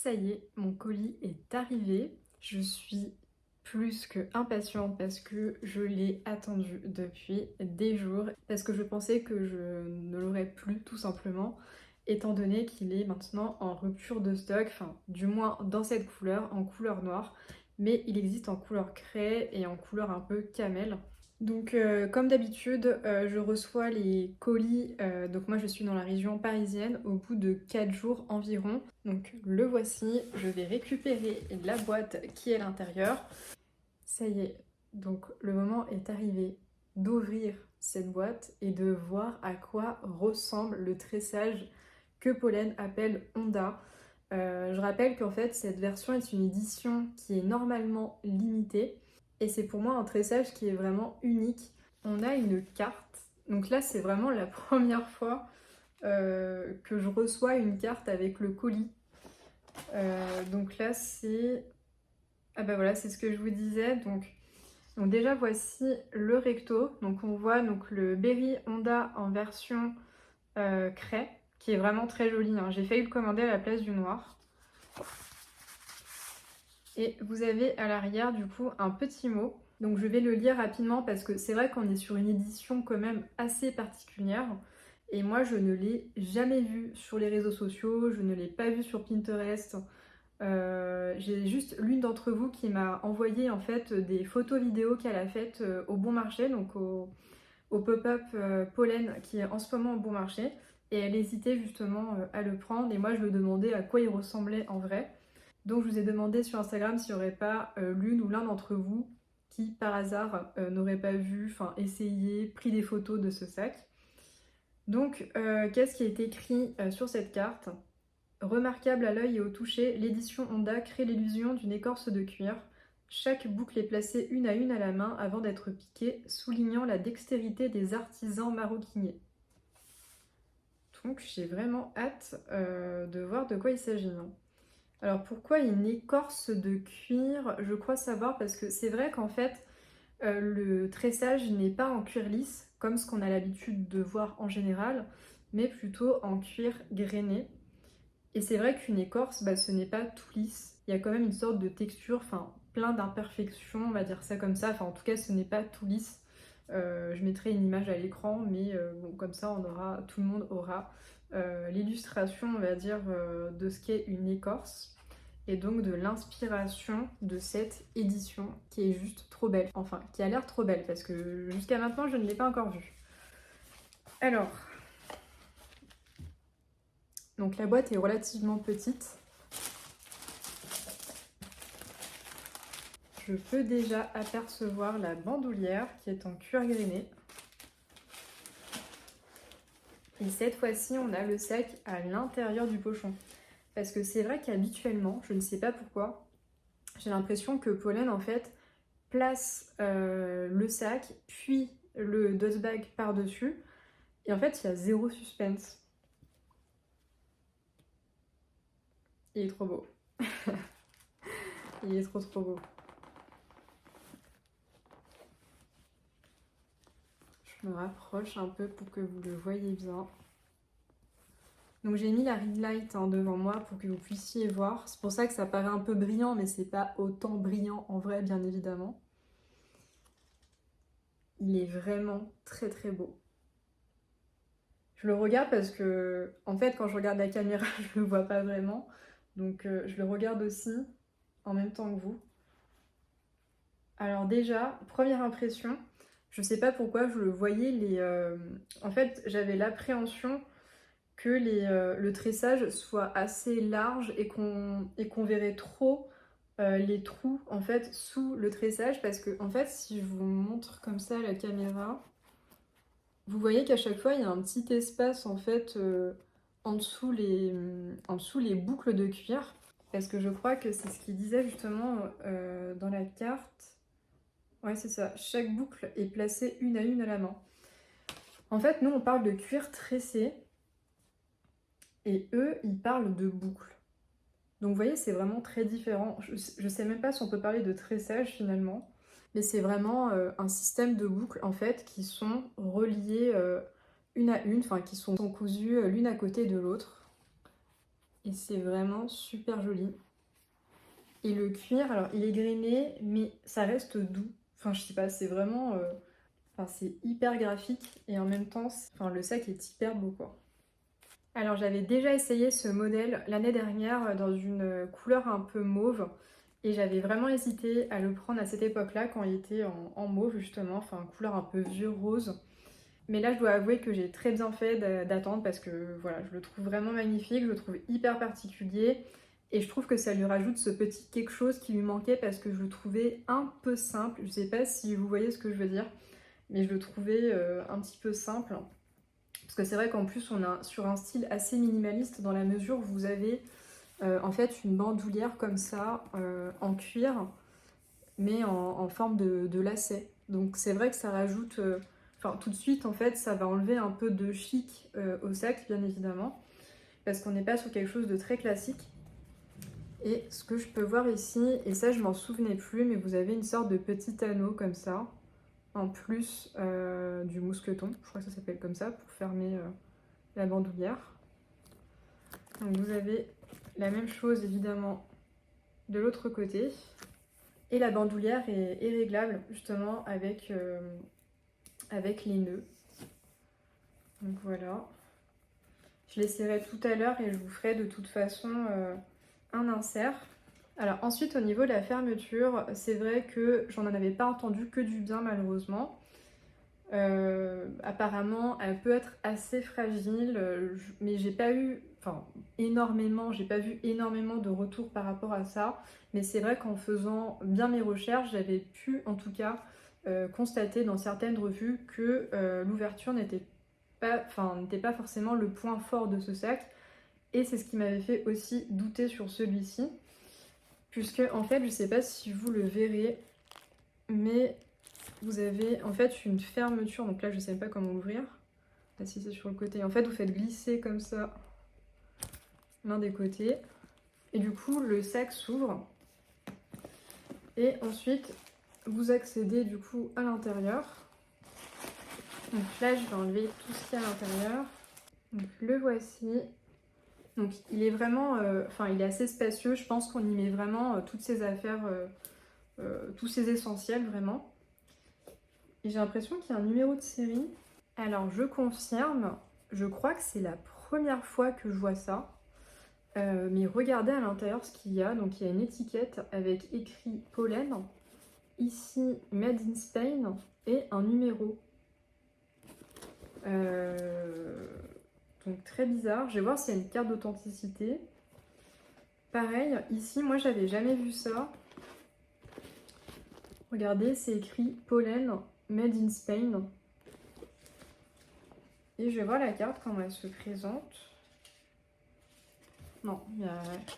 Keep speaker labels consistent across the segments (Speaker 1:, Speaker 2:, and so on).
Speaker 1: Ça y est, mon colis est arrivé. Je suis plus que impatiente parce que je l'ai attendu depuis des jours, parce que je pensais que je ne l'aurais plus tout simplement, étant donné qu'il est maintenant en rupture de stock, enfin du moins dans cette couleur, en couleur noire, mais il existe en couleur craie et en couleur un peu camel. Donc comme d'habitude, je reçois les colis, donc moi je suis dans la région parisienne au bout de 4 jours environ. Donc le voici, je vais récupérer la boîte qui est à l'intérieur. Ça y est, donc le moment est arrivé d'ouvrir cette boîte et de voir à quoi ressemble le tressage que Pollen appelle Honda. Je rappelle qu'en fait cette version est une édition qui est normalement limitée et c'est pour moi un tressage qui est vraiment unique. On a une carte, donc là c'est vraiment la première fois que je reçois une carte avec le colis. Donc là c'est... Ah bah voilà, c'est ce que je vous disais. Donc déjà voici le recto. Donc on voit donc le Berry Honda en version craie, qui est vraiment très joli, hein. J'ai failli le commander à la place du noir. Et vous avez à l'arrière du coup un petit mot. Donc je vais le lire rapidement parce que c'est vrai qu'on est sur une édition quand même assez particulière. Et moi je ne l'ai jamais vu sur les réseaux sociaux, je ne l'ai pas vu sur Pinterest. J'ai juste l'une d'entre vous qui m'a envoyé en fait des photos vidéos qu'elle a faites au Bon Marché, donc au pop-up Pollen qui est en ce moment au Bon Marché. Et elle hésitait justement à le prendre et moi je me demandais à quoi il ressemblait en vrai. Donc je vous ai demandé sur Instagram s'il n'y aurait pas l'une ou l'un d'entre vous qui par hasard n'aurait pas vu, enfin essayé, pris des photos de ce sac. Donc qu'est-ce qui est écrit sur cette carte? Remarquable à l'œil et au toucher, l'édition Honda crée l'illusion d'une écorce de cuir. Chaque boucle est placée une à la main avant d'être piquée, soulignant la dextérité des artisans maroquiniers. Donc j'ai vraiment hâte de voir de quoi il s'agit, hein. Alors pourquoi une écorce de cuir? Je crois savoir parce que c'est vrai qu'en fait le tressage n'est pas en cuir lisse comme ce qu'on a l'habitude de voir en général, mais plutôt en cuir grainé. Et c'est vrai qu'une écorce, bah, ce n'est pas tout lisse. Il y a quand même une sorte de texture, enfin plein d'imperfections, on va dire ça comme ça. Enfin en tout cas ce n'est pas tout lisse. Je mettrai une image à l'écran, mais bon, comme ça tout le monde aura l'illustration, on va dire, de ce qu'est une écorce. Et donc de l'inspiration de cette édition qui est juste trop belle. Enfin, qui a l'air trop belle, parce que jusqu'à maintenant je ne l'ai pas encore vue. Alors, donc la boîte est relativement petite. Je peux déjà apercevoir la bandoulière qui est en cuir grainé. Et cette fois-ci, on a le sac à l'intérieur du pochon. Parce que c'est vrai qu'habituellement, je ne sais pas pourquoi, j'ai l'impression que Pollen, en fait, place le sac, puis le dust bag par-dessus. Et en fait, il y a zéro suspense. Il est trop beau. Il est trop beau. Je me rapproche un peu pour que vous le voyez bien. Donc j'ai mis la ring light devant moi pour que vous puissiez voir. C'est pour ça que ça paraît un peu brillant, mais c'est pas autant brillant en vrai, bien évidemment. Il est vraiment très beau. Je le regarde parce que, en fait, quand je regarde la caméra, je le vois pas vraiment. Donc je le regarde aussi en même temps que vous. Alors déjà, première impression, je sais pas pourquoi je le voyais en fait, j'avais l'appréhension que le tressage soit assez large et qu'on verrait trop les trous en fait sous le tressage parce que en fait si je vous montre comme ça à la caméra, vous voyez qu'à chaque fois il y a un petit espace en fait en dessous les boucles de cuir parce que je crois que c'est ce qu'il disait justement dans la carte. Ouais c'est ça, chaque boucle est placée une à la main. En fait nous on parle de cuir tressé. Et eux, ils parlent de boucles. Donc vous voyez, c'est vraiment très différent. Je sais même pas si on peut parler de tressage finalement, mais c'est vraiment un système de boucles en fait qui sont reliées une à une, enfin qui sont cousues l'une à côté de l'autre. et c'est vraiment super joli. Et le cuir, alors il est grainé, mais ça reste doux. Enfin, je sais pas, c'est vraiment... Enfin, c'est hyper graphique et en même temps, enfin, le sac est hyper beau, quoi. Alors, j'avais déjà essayé ce modèle l'année dernière dans une couleur un peu mauve. Et j'avais vraiment hésité à le prendre à cette époque-là, quand il était en mauve, justement. Enfin, couleur un peu vieux rose. Mais là, je dois avouer que j'ai très bien fait d'attendre parce que voilà, je le trouve vraiment magnifique, je le trouve hyper particulier et je trouve que ça lui rajoute ce petit quelque chose qui lui manquait parce que je le trouvais un peu simple. Je sais pas si vous voyez ce que je veux dire, mais je le trouvais un petit peu simple. Parce que c'est vrai qu'en plus, on est sur un style assez minimaliste dans la mesure où vous avez en fait une bandoulière comme ça en cuir, mais en forme de lacet. Donc c'est vrai que ça rajoute... Enfin, tout de suite, en fait, ça va enlever un peu de chic au sac, bien évidemment, parce qu'on n'est pas sur quelque chose de très classique. Et ce que je peux voir ici, et ça je m'en souvenais plus, mais vous avez une sorte de petit anneau comme ça, en plus du mousqueton, je crois que ça s'appelle comme ça, pour fermer la bandoulière. Donc vous avez la même chose évidemment de l'autre côté. Et la bandoulière est réglable justement avec les nœuds. Donc voilà. Je l'essaierai tout à l'heure et je vous ferai de toute façon un insert. Alors ensuite au niveau de la fermeture, c'est vrai que j'en avais pas entendu que du bien malheureusement. Apparemment elle peut être assez fragile, mais j'ai pas eu, j'ai pas vu énormément de retours par rapport à ça. Mais c'est vrai qu'en faisant bien mes recherches, j'avais pu en tout cas constater dans certaines revues que l'ouverture n'était pas forcément le point fort de ce sac. Et c'est ce qui m'avait fait aussi douter sur celui-ci. Puisque en fait, je sais pas si vous le verrez, mais vous avez en fait une fermeture. Donc là, je sais pas comment ouvrir. Là, si c'est sur le côté. En fait, vous faites glisser comme ça l'un des côtés. Et du coup, le sac s'ouvre. Et ensuite, vous accédez du coup à l'intérieur. Donc là, je vais enlever tout ce qu'il y a à l'intérieur. Donc le voici. Donc il est vraiment, il est assez spacieux. Je pense qu'on y met vraiment toutes ses affaires, tous ses essentiels vraiment. Et j'ai l'impression qu'il y a un numéro de série. Alors je confirme, je crois que c'est la première fois que je vois ça. Mais regardez à l'intérieur ce qu'il y a. Donc il y a une étiquette avec écrit pollen. Ici Made in Spain et un numéro. Donc très bizarre. Je vais voir s'il y a une carte d'authenticité. Pareil, ici, moi j'avais jamais vu ça. Regardez, c'est écrit Pollen Made in Spain. Et je vais voir la carte comment elle se présente. Non,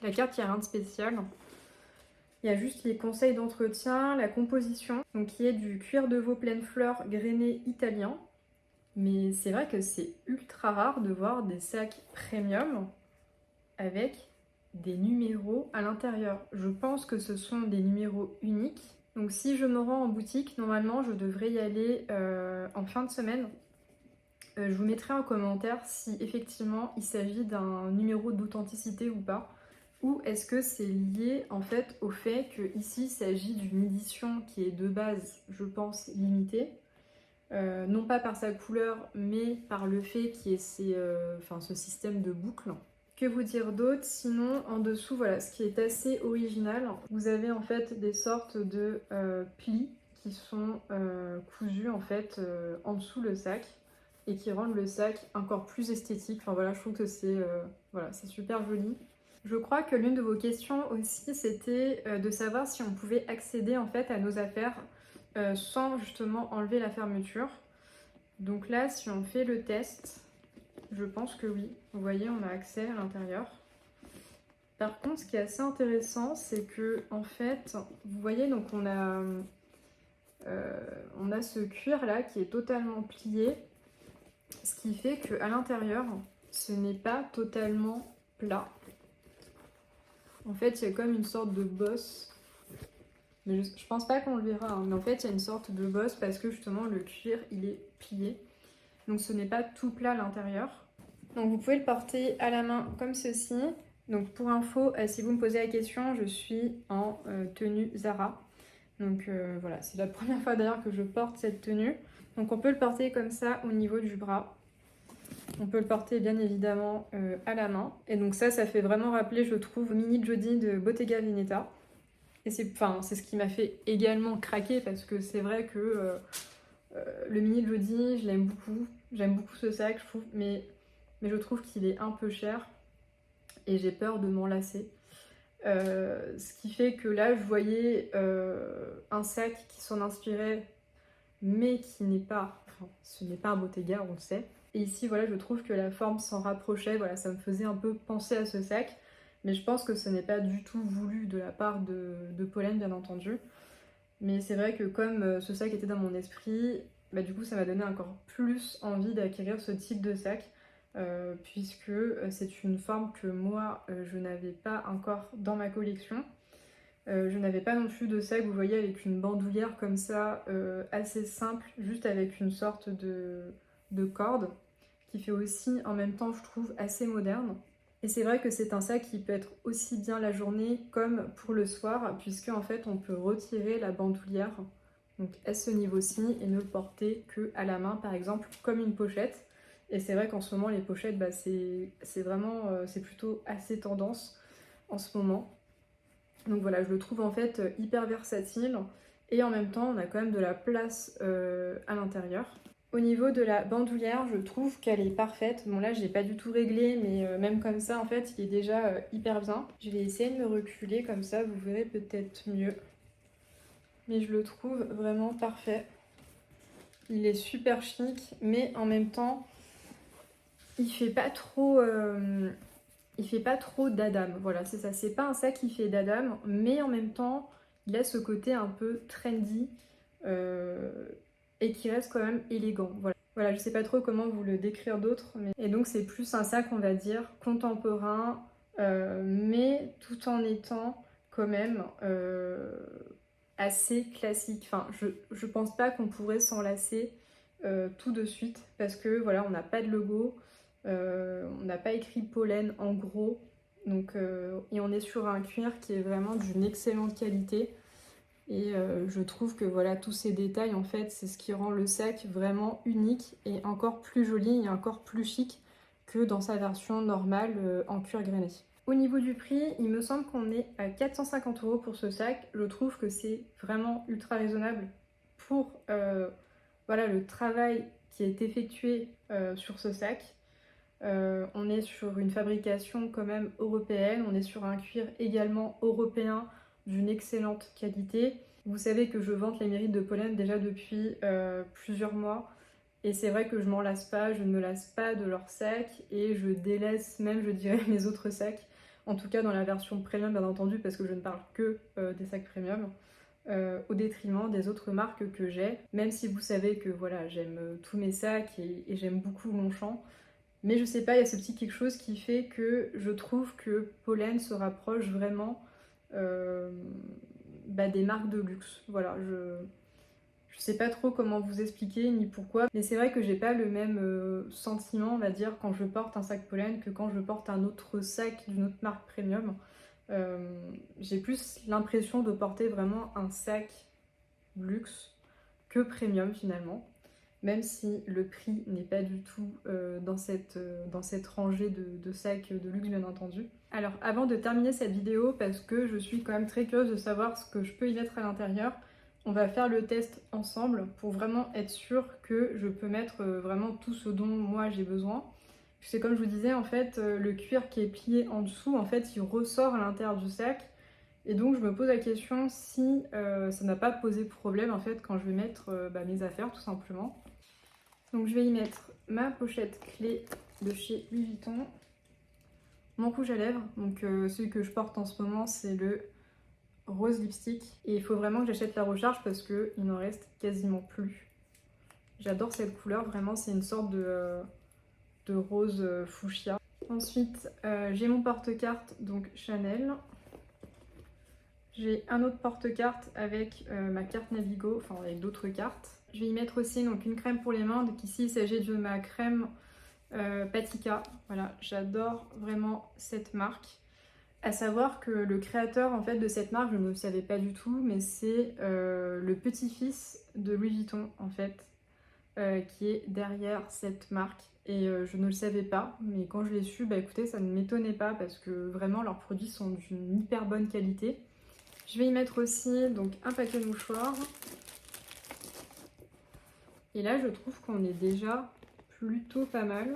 Speaker 1: la carte, il n'y a rien de spécial. Il y a juste les conseils d'entretien, la composition, donc qui est du cuir de veau pleine fleur grainé italien. Mais c'est vrai que c'est ultra rare de voir des sacs premium avec des numéros à l'intérieur. Je pense que ce sont des numéros uniques. Donc si je me rends en boutique, normalement je devrais y aller en fin de semaine. Je vous mettrai en commentaire si effectivement il s'agit d'un numéro d'authenticité ou pas. Ou est-ce que c'est lié en fait au fait que ici il s'agit d'une édition qui est de base, je pense, limitée. Non pas par sa couleur, mais par le fait qu'il y ait ce système de boucles. Que vous dire d'autre? Sinon, en dessous, voilà, ce qui est assez original, vous avez en fait des sortes de plis qui sont cousus en fait en dessous le sac et qui rendent le sac encore plus esthétique. Enfin voilà, je trouve que c'est super joli. Je crois que l'une de vos questions aussi, c'était de savoir si on pouvait accéder en fait à nos affaires sans justement enlever la fermeture. Donc là, si on fait le test, je pense que oui. Vous voyez, on a accès à l'intérieur. Par contre, ce qui est assez intéressant, c'est que en fait, vous voyez, donc on a ce cuir là qui est totalement plié, ce qui fait qu'à l'intérieur, ce n'est pas totalement plat. En fait, il y a comme une sorte de bosse. Mais je pense pas qu'on le verra, hein. Mais en fait, il y a une sorte de bosse parce que justement, le cuir, il est plié. Donc ce n'est pas tout plat à l'intérieur. Donc vous pouvez le porter à la main comme ceci. Donc pour info, si vous me posez la question, je suis en tenue Zara. Donc voilà, c'est la première fois d'ailleurs que je porte cette tenue. Donc on peut le porter comme ça au niveau du bras. On peut le porter bien évidemment à la main. Et donc ça fait vraiment rappeler, je trouve, Mini Jodi de Bottega Veneta. Et c'est ce qui m'a fait également craquer parce que c'est vrai que le Mini Jodi, je l'aime beaucoup. J'aime beaucoup ce sac, je trouve, mais je trouve qu'il est un peu cher et j'ai peur de m'en lasser. Ce qui fait que là, je voyais un sac qui s'en inspirait, mais qui n'est pas, enfin, ce n'est pas un Bottega, on le sait. Et ici, voilà, je trouve que la forme s'en rapprochait, voilà, ça me faisait un peu penser à ce sac, mais je pense que ce n'est pas du tout voulu de la part de Pollen, bien entendu. Mais c'est vrai que comme ce sac était dans mon esprit, bah, du coup, ça m'a donné encore plus envie d'acquérir ce type de sac. Puisque c'est une forme que moi je n'avais pas encore dans ma collection. Je n'avais pas non plus de sac, vous voyez, avec une bandoulière comme ça, assez simple, juste avec une sorte de corde, qui fait aussi en même temps, je trouve, assez moderne. Et c'est vrai que c'est un sac qui peut être aussi bien la journée comme pour le soir, puisque en fait on peut retirer la bandoulière, donc à ce niveau-ci, et ne le porter que à la main, par exemple, comme une pochette. Et c'est vrai qu'en ce moment les pochettes, bah, c'est vraiment, c'est plutôt assez tendance en ce moment. Donc voilà, je le trouve en fait hyper versatile et en même temps on a quand même de la place à l'intérieur. Au niveau de la bandoulière, je trouve qu'elle est parfaite. Bon là je l'ai pas du tout réglé, mais même comme ça en fait il est déjà hyper bien. Je vais essayer de me reculer comme ça, vous verrez peut-être mieux. Mais je le trouve vraiment parfait. Il est super chic, mais en même temps il fait pas trop... il fait pas trop d'Adam, voilà, c'est ça. C'est pas un sac qui fait d'Adam, mais en même temps, il a ce côté un peu trendy euh, et qui reste quand même élégant. Voilà. Voilà, je sais pas trop comment vous le décrire d'autre. Mais... Et donc, c'est plus un sac, on va dire, contemporain, mais tout en étant quand même assez classique. Enfin, je pense pas qu'on pourrait s'en lasser tout de suite parce que voilà, on n'a pas de logo. On n'a pas écrit pollen en gros, donc, et on est sur un cuir qui est vraiment d'une excellente qualité. Et je trouve que voilà, tous ces détails, en fait, c'est ce qui rend le sac vraiment unique et encore plus joli et encore plus chic que dans sa version normale en cuir grainé. Au niveau du prix, il me semble qu'on est à 450 € pour ce sac. Je trouve que c'est vraiment ultra raisonnable pour voilà, le travail qui est effectué sur ce sac. On est sur une fabrication quand même européenne, on est sur un cuir également européen d'une excellente qualité. Vous savez que je vante les mérites de Pollen déjà depuis plusieurs mois et c'est vrai que je m'en lasse pas, je ne me lasse pas de leurs sacs et je délaisse même, je dirais, mes autres sacs, en tout cas dans la version premium bien entendu parce que je ne parle que des sacs premium. Au détriment des autres marques que j'ai, même si vous savez que voilà, j'aime tous mes sacs et j'aime beaucoup Longchamp. Mais je sais pas, il y a ce petit quelque chose qui fait que je trouve que Pollen se rapproche vraiment euh, des marques de luxe. Voilà, je sais pas trop comment vous expliquer ni pourquoi, mais c'est vrai que j'ai pas le même sentiment, on va dire, quand je porte un sac Pollen que quand je porte un autre sac d'une autre marque premium. J'ai plus l'impression de porter vraiment un sac luxe que premium finalement, même si le prix n'est pas du tout dans cette rangée de sacs de luxe bien entendu. Alors avant de terminer cette vidéo, parce que je suis quand même très curieuse de savoir ce que je peux y mettre à l'intérieur, on va faire le test ensemble pour vraiment être sûr que je peux mettre vraiment tout ce dont moi j'ai besoin. C'est comme je vous disais, en fait, le cuir qui est plié en dessous, en fait, il ressort à l'intérieur du sac. Et donc je me pose la question si ça n'a pas posé problème en fait quand je vais mettre mes affaires tout simplement. Donc je vais y mettre ma pochette clé de chez Louis Vuitton, mon rouge à lèvres, donc celui que je porte en ce moment c'est le rose lipstick. Et il faut vraiment que j'achète la recharge parce qu'il n'en reste quasiment plus. J'adore cette couleur, vraiment c'est une sorte de rose fuchsia. Ensuite j'ai mon porte-carte, donc Chanel. J'ai un autre porte-carte avec ma carte Navigo, enfin avec d'autres cartes. Je vais y mettre aussi donc, une crème pour les mains, donc ici il s'agit de ma crème Patika. Voilà, j'adore vraiment cette marque. À savoir que le créateur en fait de cette marque, je ne le savais pas du tout, mais c'est le petit-fils de Louis Vuitton en fait, qui est derrière cette marque. Et je ne le savais pas, mais quand je l'ai su, bah écoutez, ça ne m'étonnait pas parce que vraiment leurs produits sont d'une hyper bonne qualité. Je vais y mettre aussi donc un paquet de mouchoirs. Et là, je trouve qu'on est déjà plutôt pas mal.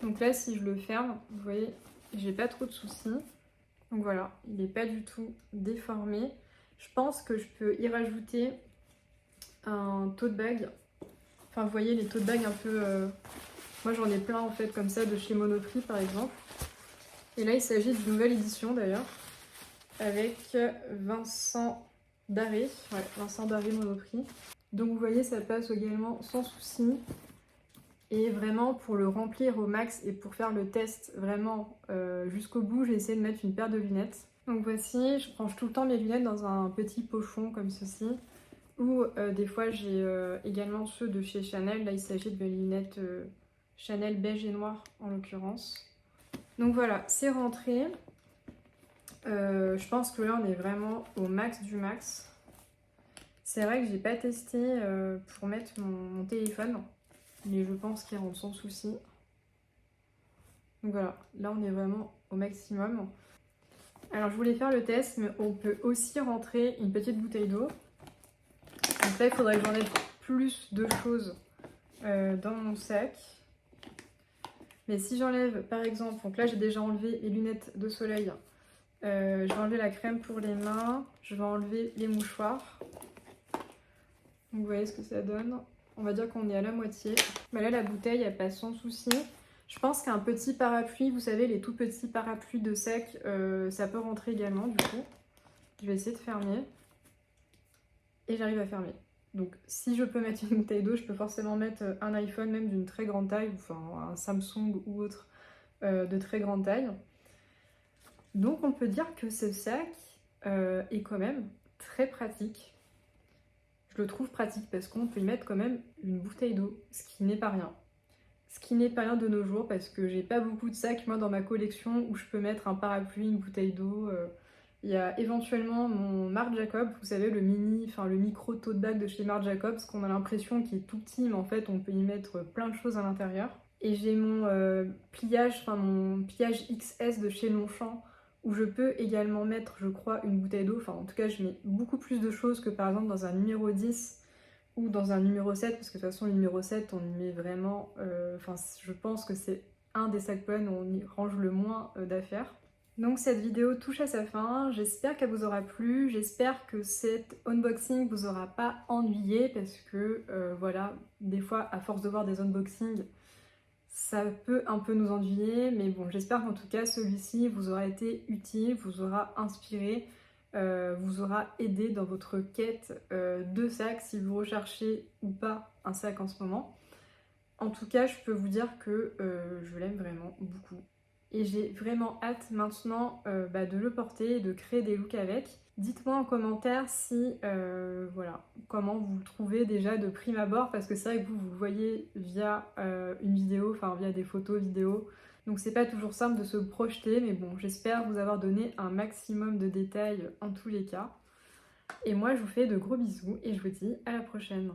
Speaker 1: Donc là, si je le ferme, vous voyez, j'ai pas trop de soucis. Donc voilà, il n'est pas du tout déformé. Je pense que je peux y rajouter un tote bag. Enfin, vous voyez les tote bags un peu... Moi, j'en ai plein en fait comme ça de chez Monoprix par exemple. Et là, il s'agit d'une nouvelle édition d'ailleurs, avec Vincent Darré. Ouais, Vincent Darré Monoprix. Donc vous voyez, ça passe également sans souci. Et vraiment, pour le remplir au max et pour faire le test vraiment jusqu'au bout, j'ai essayé de mettre une paire de lunettes. Donc voici, je range tout le temps mes lunettes dans un petit pochon comme ceci. Ou des fois, j'ai également ceux de chez Chanel. Là, il s'agit de mes lunettes Chanel beige et noir en l'occurrence. Donc voilà, c'est rentré. Je pense que là, on est vraiment au max du max. C'est vrai que j'ai pas testé pour mettre mon téléphone. Mais je pense qu'il rentre sans souci. Donc voilà, là on est vraiment au maximum. Alors je voulais faire le test, mais on peut aussi rentrer une petite bouteille d'eau. Donc là il faudrait que j'enlève plus de choses dans mon sac. Mais si j'enlève par exemple, donc là j'ai déjà enlevé les lunettes de soleil. Je vais enlever la crème pour les mains. Je vais enlever les mouchoirs. Donc vous voyez ce que ça donne. On va dire qu'on est à la moitié. Bah là la bouteille elle passe sans souci. Je pense qu'un petit parapluie, vous savez les tout petits parapluies de sac, ça peut rentrer également du coup. Je vais essayer de fermer. Et j'arrive à fermer. Donc si je peux mettre une bouteille d'eau, je peux forcément mettre un iPhone même d'une très grande taille, enfin un Samsung ou autre de très grande taille. Donc on peut dire que ce sac est quand même très pratique. Je le trouve pratique parce qu'on peut y mettre quand même une bouteille d'eau, ce qui n'est pas rien. Ce qui n'est pas rien de nos jours parce que j'ai pas beaucoup de sacs moi dans ma collection où je peux mettre un parapluie, une bouteille d'eau. Il y a éventuellement mon Marc Jacobs, vous savez le mini, enfin le micro tote bag de chez Marc Jacobs qu'on a l'impression qu'il est tout petit mais en fait on peut y mettre plein de choses à l'intérieur. Et j'ai mon pliage, enfin mon pliage XS de chez Longchamp où je peux également mettre je crois une bouteille d'eau. Enfin en tout cas je mets beaucoup plus de choses que par exemple dans un numéro 10 ou dans un numéro 7, parce que de toute façon le numéro 7 on y met vraiment, enfin je pense que c'est un des sacs poubelles où on y range le moins d'affaires. Donc cette vidéo touche à sa fin, j'espère qu'elle vous aura plu, j'espère que cet unboxing vous aura pas ennuyé parce que voilà, des fois à force de voir des unboxings, ça peut un peu nous ennuyer, mais bon j'espère qu'en tout cas celui-ci vous aura été utile, vous aura inspiré, vous aura aidé dans votre quête de sac si vous recherchez ou pas un sac en ce moment. En tout cas, je peux vous dire que je l'aime vraiment beaucoup. Et j'ai vraiment hâte maintenant de le porter et de créer des looks avec. Dites-moi en commentaire si, voilà, comment vous le trouvez déjà de prime abord, parce que c'est vrai que vous le voyez via une vidéo, enfin via des photos, vidéos. Donc c'est pas toujours simple de se projeter, mais bon, j'espère vous avoir donné un maximum de détails en tous les cas. Et moi, je vous fais de gros bisous et je vous dis à la prochaine.